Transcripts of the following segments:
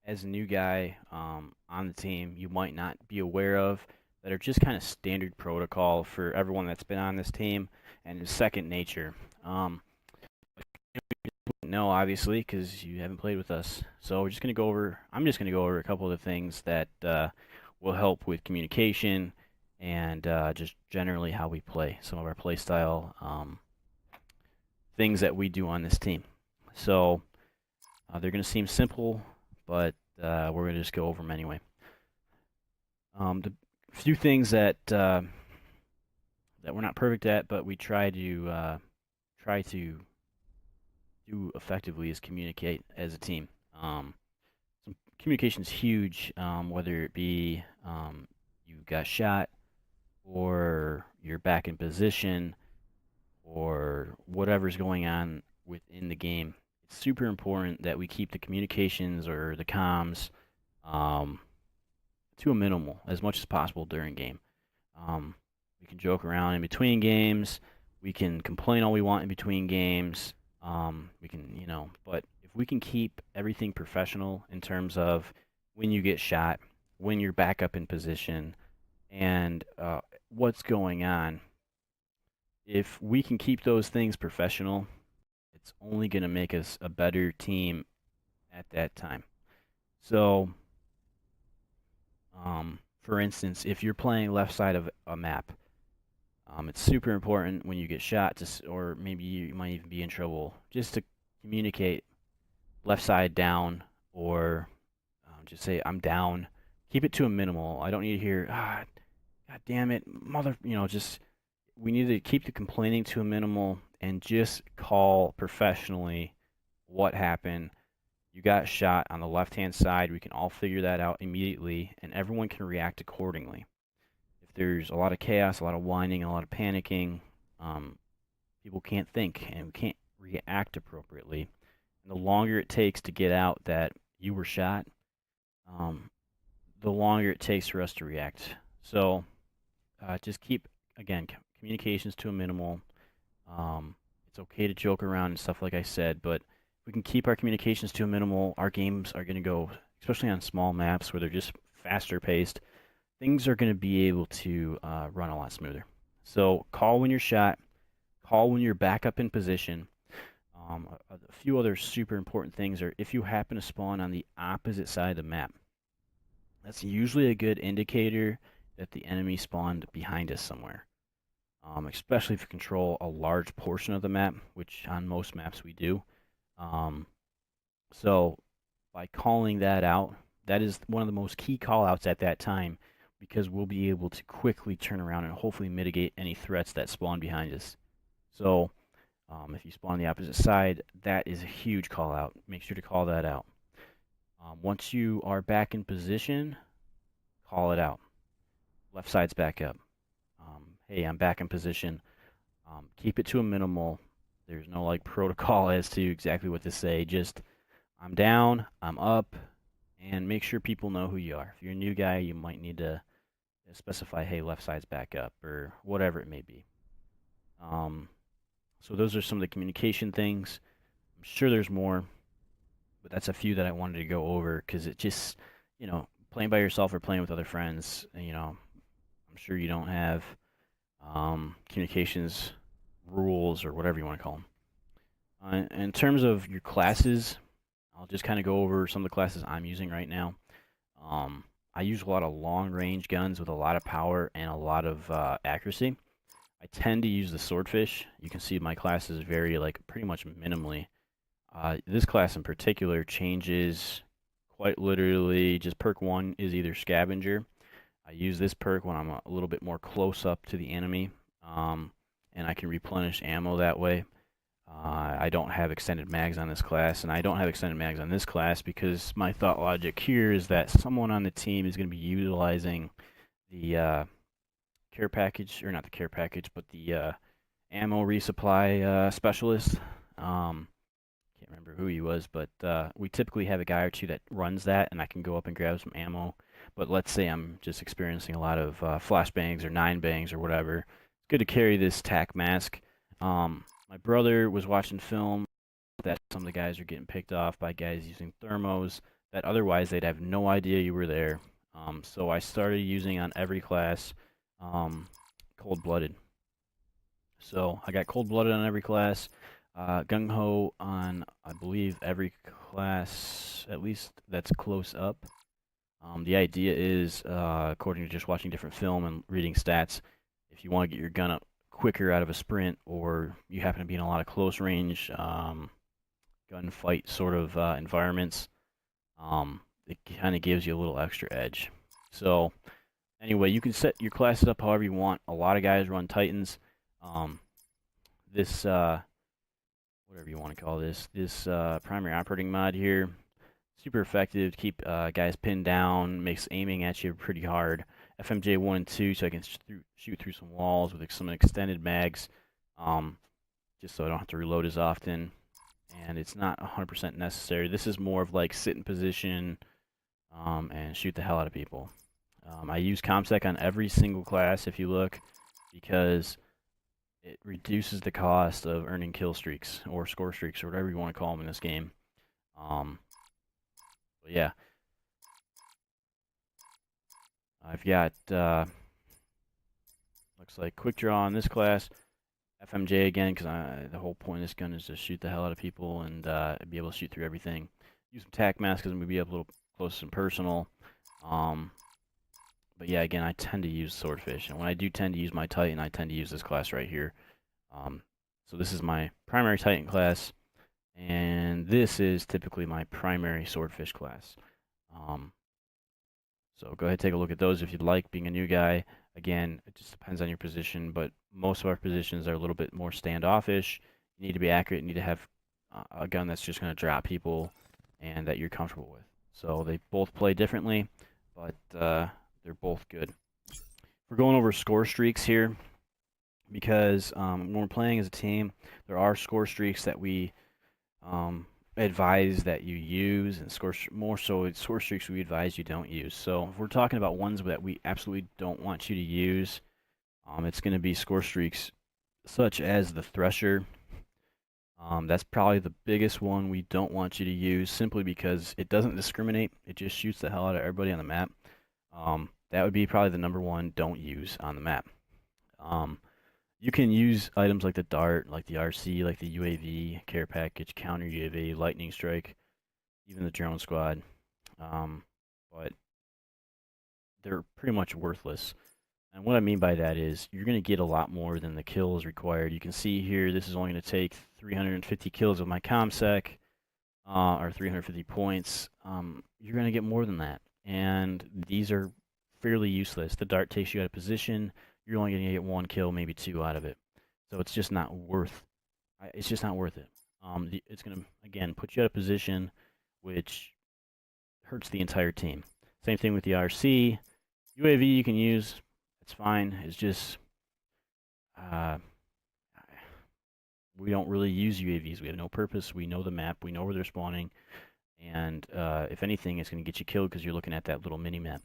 as a new guy on the team you might not be aware of that are just kind of standard protocol for everyone that's been on this team and is second nature. Um, no, obviously, because you haven't played with us. So we're just gonna go over. I'm just gonna go over a couple of the things that will help with communication and just generally how we play. Some of our play style things that we do on this team. So they're gonna seem simple, but we're gonna just go over them anyway. The few things that we're not perfect at, but we try to do effectively is communicate as a team. So communication is huge, whether it be you got shot or you're back in position or whatever's going on within the game. It's super important that we keep the communications or the comms um, to a minimal as much as possible during game. Um, we can joke around in between games. We can complain all we want in between games. We can, but if we can keep everything professional in terms of when you get shot, when you're back up in position, and what's going on, if we can keep those things professional, it's only going to make us a better team at that time. So, for instance, if you're playing left side of a map, it's super important when you get shot, or maybe you might even be in trouble, just to communicate left side down, or just say I'm down. Keep it to a minimal. I don't need to hear God damn it, mother. Just we need to keep the complaining to a minimal and just call professionally what happened. You got shot on the left hand side. We can all figure that out immediately, and everyone can react accordingly. If there's a lot of chaos, a lot of whining, a lot of panicking, um, people can't think and can't react appropriately. And the longer it takes to get out that you were shot, um, the longer it takes for us to react. So just keep, again, communications to a minimal. It's okay to joke around and stuff, like I said, but if we can keep our communications to a minimal, our games are going to go, especially on small maps where they're just faster paced, things are going to be able to run a lot smoother. So call when you're shot, call when you're back up in position. A few other super important things are if you happen to spawn on the opposite side of the map. That's usually a good indicator that the enemy spawned behind us somewhere. Especially if you control a large portion of the map, which on most maps we do. Um, so by calling that out, that is one of the most key call outs at that time because we'll be able to quickly turn around and hopefully mitigate any threats that spawn behind us. So if you spawn on the opposite side, that is a huge call out. Make sure to call that out. Once you are back in position, call it out. Left side's back up. Hey, I'm back in position. Keep it to a minimal. There's no like protocol as to exactly what to say. Just I'm down, I'm up, and make sure people know who you are. If you're a new guy, you might need to specify, hey, left side's back up, or whatever it may be. Um, so those are some of the communication things. I'm sure there's more, but that's a few that I wanted to go over because it just, playing by yourself or playing with other friends, I'm sure you don't have communications rules or whatever you want to call them. In terms of your classes, I'll just kind of go over some of the classes I'm using right now. I use a lot of long range guns with a lot of power and a lot of accuracy. I tend to use the swordfish. You can see my classes vary like pretty much minimally. This class in particular changes quite literally. Just perk one is either scavenger. I use this perk when I'm a little bit more close up to the enemy, and I can replenish ammo that way. I don't have extended mags on this class, and I don't have extended mags on this class because my thought logic here is that someone on the team is going to be utilizing the care package, or not the care package, but the ammo resupply specialist. Can't remember who he was, but we typically have a guy or two that runs that, and I can go up and grab some ammo. But let's say I'm just experiencing a lot of flashbangs or nine bangs or whatever. It's good to carry this tac mask. My brother was watching film that some of the guys are getting picked off by guys using thermos. that otherwise they'd have no idea you were there. So I started using on every class cold-blooded. So I got cold-blooded on every class, gung-ho on, I believe, every class, at least that's close up. The idea is, according to just watching different film and reading stats, if you want to get your gun up quicker out of a sprint, or you happen to be in a lot of close range gunfight sort of environments, it kind of gives you a little extra edge. So anyway, you can set your classes up however you want. A lot of guys run Titans. This whatever you want to call this primary operating mod here, super effective to keep guys pinned down, makes aiming at you pretty hard. FMJ 1 and 2, so I can shoot through some walls with some extended mags, just so I don't have to reload as often. And it's not 100% necessary. This is more of like sit in position and shoot the hell out of people. I use ComSec on every single class, if you look, because it reduces the cost of earning kill streaks or score streaks or whatever you want to call them in this game. But yeah, I've got looks like quick draw in this class, FMJ again, because the whole point of this gun is to shoot the hell out of people and be able to shoot through everything. Use some tac mask because I'm gonna be up a little close and personal. But yeah, again, I tend to use Swordfish, and when I do tend to use my Titan, I tend to use this class right here. So this is my primary Titan class, and this is typically my primary Swordfish class. So go ahead and take a look at those if you'd like, being a new guy. Again, it just depends on your position, but most of our positions are a little bit more standoffish. You need to be accurate, you need to have a gun that's just going to drop people and that you're comfortable with. So they both play differently, but they're both good. We're going over score streaks here because when we're playing as a team, there are score streaks that we advise that you use, and more so it's score streaks we advise you don't use. So if we're talking about ones that we absolutely don't want you to use, it's going to be score streaks such as the Thresher. That's probably the biggest one we don't want you to use, simply because it doesn't discriminate. It just shoots the hell out of everybody on the map. That would be probably the number one don't use on the map. You can use items like the Dart, like the RC, like the UAV, care package, counter UAV, lightning strike, even the drone squad, but they're pretty much worthless. And what I mean by that is you're going to get a lot more than the kills required. You can see here this is only going to take 350 kills with my ComSec, or 350 points. You're going to get more than that, and these are fairly useless. The Dart takes you out of position. You're only going to get 1 kill, maybe 2 out of it. So it's just not worth. It's just not worth it. It's going to again put you out of position, which hurts the entire team. Same thing with the RC. UAV you can use. It's fine. It's just we don't really use UAVs. We have no purpose. We know the map. We know where they're spawning. And if anything, it's going to get you killed because you're looking at that little mini map.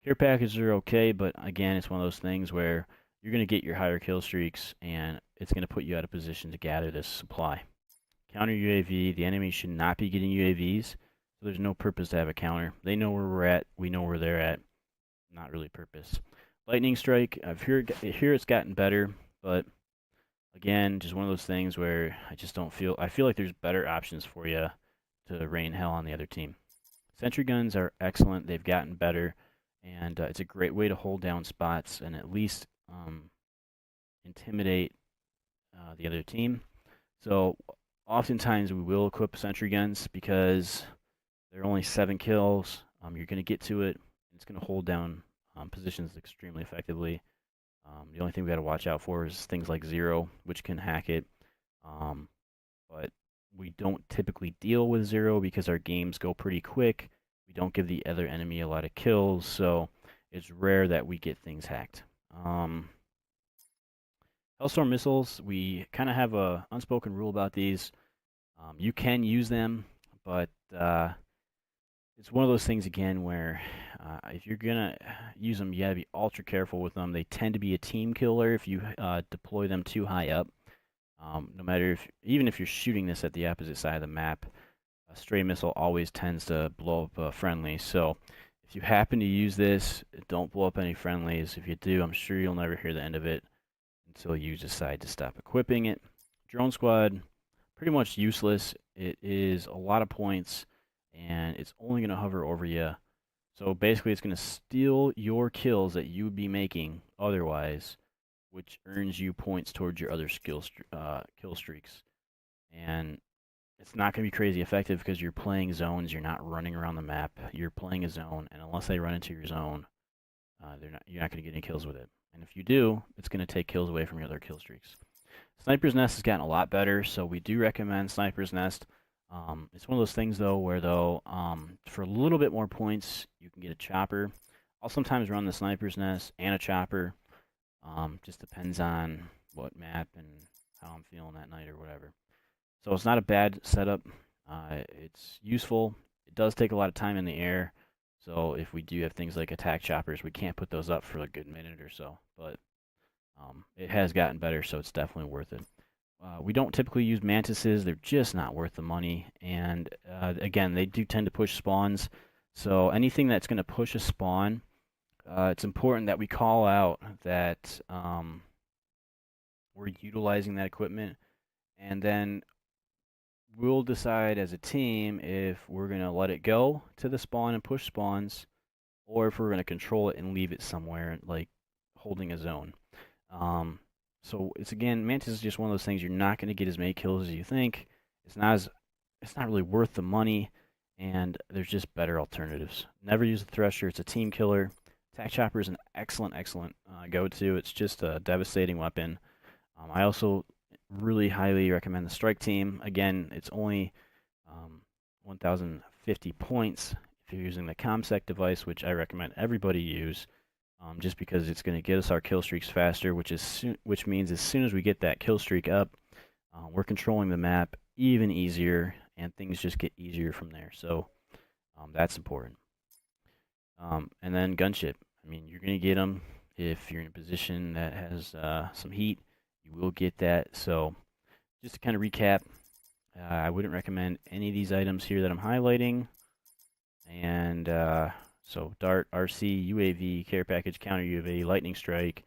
Care packages are okay, but again, it's one of those things where you're going to get your higher kill streaks, and it's going to put you out of position to gather this supply. Counter UAV, the enemy should not be getting UAVs, so there's no purpose to have a counter. They know where we're at, we know where they're at. Not really purpose. Lightning strike, I've heard it's gotten better, but again, just one of those things where I just don't feel, I feel like there's better options for you to rain hell on the other team. Sentry guns are excellent, they've gotten better. And it's a great way to hold down spots and at least intimidate the other team. So oftentimes we will equip sentry guns because they're only 7 kills. You're going to get to it. It's going to hold down positions extremely effectively. The only thing we got to watch out for is things like Zero, which can hack it. But we don't typically deal with Zero because our games go pretty quick. We don't give the other enemy a lot of kills, so it's rare that we get things hacked. Hellstorm missiles, we kind of have a unspoken rule about these. You can use them, but it's one of those things again where if you're gonna use them, you gotta be ultra careful with them. They tend to be a team killer if you deploy them too high up. No matter even if you're shooting this at the opposite side of the map, a stray missile always tends to blow up a friendly. So if you happen to use this, don't blow up any friendlies. If you do, I'm sure you'll never hear the end of it until you decide to stop equipping it. Drone squad, pretty much useless. It is a lot of points, and it's only going to hover over you. So basically, it's going to steal your kills that you would be making otherwise, which earns you points towards your other kill streaks. And it's not going to be crazy effective because you're playing zones. You're not running around the map. You're playing a zone, and unless they run into your zone, you're not going to get any kills with it. And if you do, it's going to take kills away from your other kill streaks. Sniper's Nest has gotten a lot better, so we do recommend Sniper's Nest. It's one of those things, though, where, for a little bit more points, you can get a chopper. I'll sometimes run the Sniper's Nest and a chopper. Just depends on what map and how I'm feeling that night or whatever. So it's not a bad setup. It's useful. It does take a lot of time in the air. So if we do have things like attack choppers, we can't put those up for a good minute or so. But it has gotten better, so it's definitely worth it. We don't typically use mantises. They're just not worth the money. And again, they do tend to push spawns. So anything that's going to push a spawn, it's important that we call out that we're utilizing that equipment. And then we'll decide as a team if we're going to let it go to the spawn and push spawns, or if we're going to control it and leave it somewhere, like holding a zone. So it's, again, Mantis is just one of those things. You're not going to get as many kills as you think. It's not really worth the money, and there's just better alternatives. Never use the Thresher. It's a team killer. Attack Chopper is an excellent go-to. It's just a devastating weapon. I also really highly recommend the Strike Team. Again, it's only 1,050 points if you're using the ComSec device, which I recommend everybody use, just because it's going to get us our kill streaks faster, which means as soon as we get that kill streak up, we're controlling the map even easier, and things just get easier from there. So that's important. And then gunship. I mean, you're going to get them if you're in a position that has some heat. You will get that. So just to kind of recap, I wouldn't recommend any of these items here that I'm highlighting. And so Dart, RC, UAV, Care Package, Counter UAV, Lightning Strike,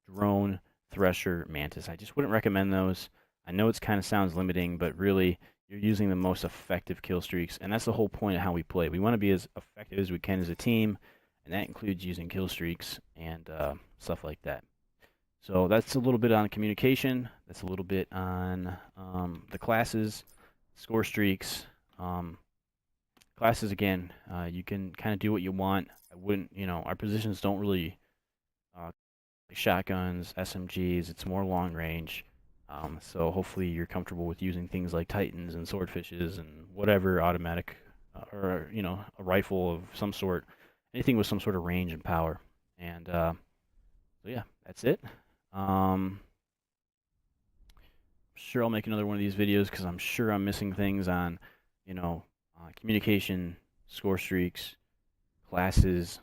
Drone, Thresher, Mantis. I just wouldn't recommend those. I know it kind of sounds limiting, but really you're using the most effective kill streaks. And that's the whole point of how we play. We want to be as effective as we can as a team, and that includes using kill streaks and stuff like that. So that's a little bit on communication. That's a little bit on the classes, score streaks. Classes, again, you can kind of do what you want. I wouldn't, our positions don't really shotguns, SMGs. It's more long range. So hopefully you're comfortable with using things like Titans and Swordfishes and whatever automatic, or a rifle of some sort, anything with some sort of range and power. And so yeah, that's it. Sure, I'll make another one of these videos because I'm sure I'm missing things on, communication, score streaks, classes,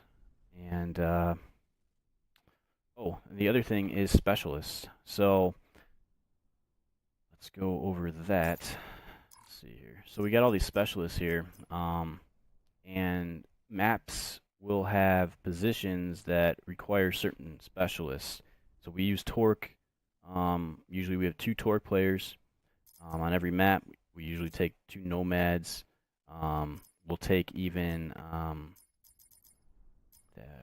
and the other thing is specialists. So let's go over that. Let's see here. So we got all these specialists here, and maps will have positions that require certain specialists. So we use Torque. Usually we have 2 Torque players on every map. We usually take 2 Nomads. We'll take even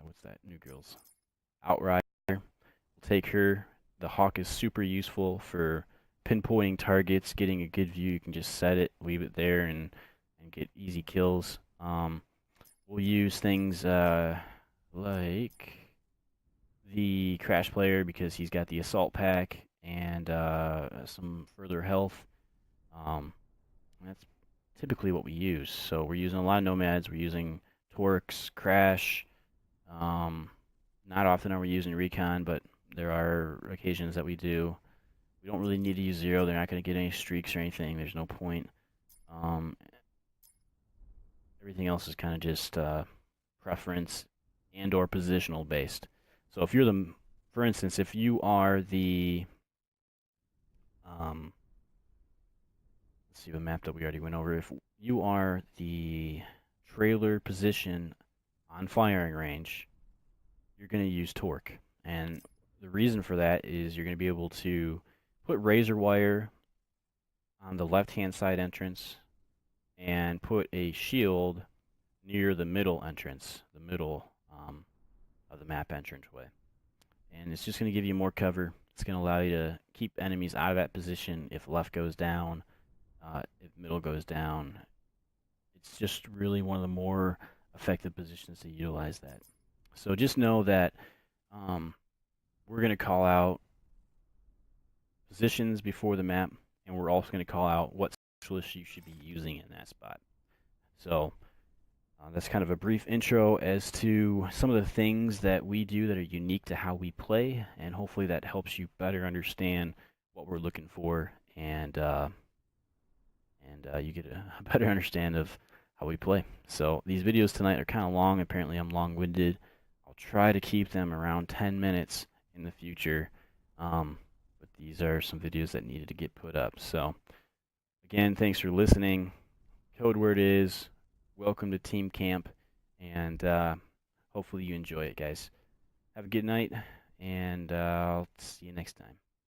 what's that? New Girl's Outrider. We'll take her. The Hawk is super useful for pinpointing targets, getting a good view. You can just set it, leave it there, and get easy kills. We'll use things like the Crash Player because he's got the Assault Pack and some further health. That's typically what we use. So we're using a lot of Nomads. We're using Torques, Crash. Not often are we using Recon, but there are occasions that we do. We don't really need to use Zero. They're not going to get any streaks or anything. There's no point. Everything else is kind of just preference and or positional based. So if you're for instance, if you are the, let's see the map that we already went over. you are the trailer position on firing range, you're going to use torque. And the reason for that is you're going to be able to put razor wire on the left-hand side entrance and put a shield near the middle entrance, the middle of the map entranceway. And it's just going to give you more cover. It's going to allow you to keep enemies out of that position if left goes down, if middle goes down. It's just really one of the more effective positions to utilize that. So just know that we're going to call out positions before the map, and we're also going to call out what specialists you should be using in that spot. So that's kind of a brief intro as to some of the things that we do that are unique to how we play, and hopefully that helps you better understand what we're looking for, and you get a better understand of how we play. So these videos tonight are kind of long. Apparently I'm long-winded. I'll try to keep them around 10 minutes in the future, but these are some videos that needed to get put up. So again, thanks for listening. Code word is welcome to Team Camp, and hopefully you enjoy it, guys. Have a good night, and I'll see you next time.